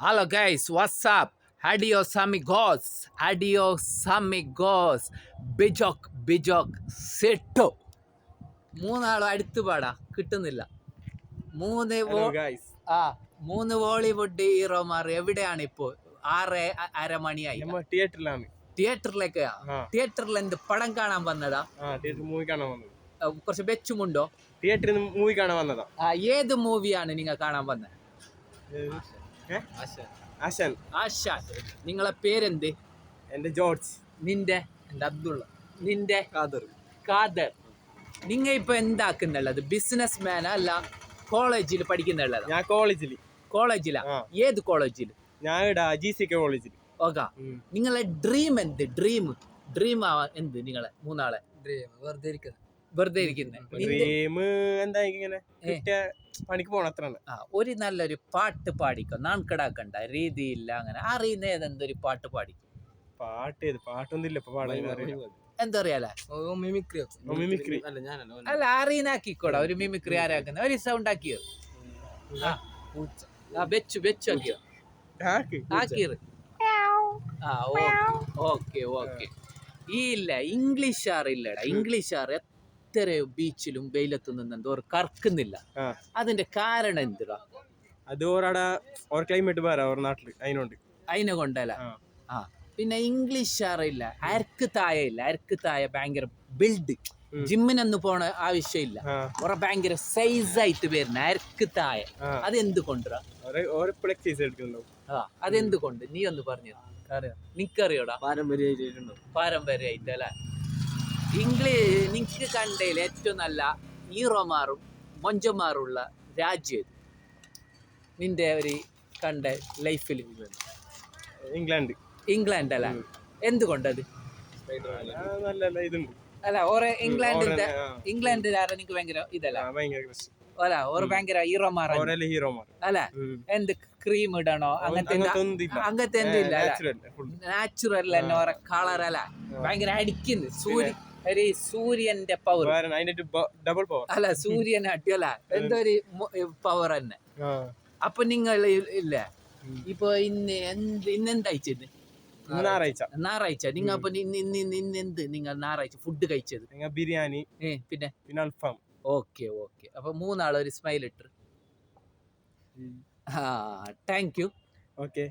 Hello guys, what's up? Adios amigos, adios amigos. ബിജോക് സെട്ടോ മൂന്നാളും അടുത്ത് പാടാ കിട്ടുന്നില്ല. മൂന്ന് ഹലോ ഗൈസ്, മൂന്ന് ബോളിവുഡ് ഹീറോമാർ എവിടെയാണ് ഇപ്പോൾ? 6:30 തിയേറ്ററിലാണ്. തിയേറ്ററിലേക്ക്. തിയേറ്ററിൽ എന്ത് പടം കാണാൻ വന്നതാ? തിയേറ്റർ മൂവി കാണാൻ വന്നത്. കുറച്ച് വെച്ചുമുണ്ടോ? തിയേറ്ററിൽ മൂവി കാണാൻ വന്നതാ. ഏത് മൂവിയാണ് നിങ്ങൾ കാണാൻ വന്നത്? ആശാൻ. നിങ്ങളെ പേരെന്ത്? എന്റെ ജോർജ്. നിന്റെ? എന്റെ അബ്ദുള്ള. നിന്റെ? ഖാദർ. നിങ്ങ ഇപ്പൊ എന്താക്കുന്നുള്ളത്? ബിസിനസ് മാൻ അല്ല കോളേജിൽ പഠിക്കുന്നുള്ളത്? ഞാൻ കോളേജിലാ? ഏത് കോളേജിൽ? ഞാൻ GCK കോളേജിൽ. ഓക്കെ. നിങ്ങളെ ഡ്രീം എന്ത്? ഡ്രീം എന്ത്? നിങ്ങളെ മൂന്നാളെ വെറുതെ ഇരിക്കുന്നത് ഡ്രീം എന്താ? ഇങ്ങനെ പണിക്ക് പോകണം, അത്ര. ഒരു നല്ലൊരു പാട്ട് പാടിക്കോ, നാൺകടാക്കണ്ട, രീതിയില്ല. അങ്ങനെ അറിയുന്ന ഏതെന്തൊരു പാട്ട് പാടിക്കോ. പാട്ടൊന്നുമില്ല ഇപ്പൊ പാടാൻ. എന്താ അറിയാലേ? മിമിക്രി അല്ല, അറിയുന്നാക്കിക്കോടാ. ഒരു മിമിക്രി ആരാക്കുന്ന ഒരു സൗണ്ട് ആക്കിയോ? വെച്ചു ആക്കിയോ? ആക്കിയത്. ഓക്കെ. ഈ ഇല്ല ഇംഗ്ലീഷ് അറിയില്ലടാ. ഇംഗ്ലീഷ് എത്രയോ ബീച്ചിലും വെയിലത്തും നിന്നെന്തോ കറക്കുന്നില്ല. അതിന്റെ കാരണം എന്തിടാ? അത് ക്ലൈമറ്റ് വേറെ നാട്ടില്, അതിനെ കൊണ്ടല്ല. പിന്നെ ഇംഗ്ലീഷ് അറിയില്ല. അരക്ക് താഴെ ഭയങ്കര ബിൽഡ്, ജിമ്മിനൊന്നും പോണ ആവശ്യമില്ല. ഭയങ്കര സൈസായിട്ട് വരുന്ന അരക്ക് താഴെ. അതെന്ത് കൊണ്ടാ? അതെന്ത് കൊണ്ട്? നീ ഒന്ന് പറഞ്ഞു. നിനക്കറിയോടാ? പാരമ്പര്യമായിട്ട് അല്ലെ? നിനക്ക് കണ്ടതിൽ ഏറ്റവും നല്ല ഹീറോമാറും മൊഞ്ചന്മാരുള്ള രാജ്യം നിന്റെ ഒരു കണ്ട ലൈഫിൽ? ഇംഗ്ലണ്ട് അല്ല? എന്തുകൊണ്ടത്? അല്ല, ഓരോ ഇംഗ്ലണ്ടിൽ ആരാ നിനക്ക് ഭയങ്കര ഇതല്ല? അല്ല, ഓരോ ഭയങ്കര ഹീറോമാർ അല്ല? എന്ത് ക്രീം ഇടണോ അങ്ങനത്തെ എന്തില്ല. നാച്ചുറൽ തന്നെ ഓരോ കളർ അല്ല? ഭയങ്കര അടിക്കുന്നു. സൂര്യന്റെ പവർ അല്ല, സൂര്യൻ അടിയല്ല, എന്തോ ഒരു പവർ തന്നെ. അപ്പൊ നിങ്ങൾ ഇല്ല ഇപ്പൊ ഇന്നെന്തയച്ചത്? ഞായറാഴ്ച. നിങ്ങൾ അപ്പൊ എന്ത് നിങ്ങൾ ഞായറാഴ്ച ഫുഡ് കഴിച്ചത്? ബിരിയാണി, പിന്നെ അൽഫാം. ഓക്കെ. അപ്പൊ മൂന്നാള് ഒരു സ്മൈൽ ഇട്ട്. Thank you. ഓക്കെ.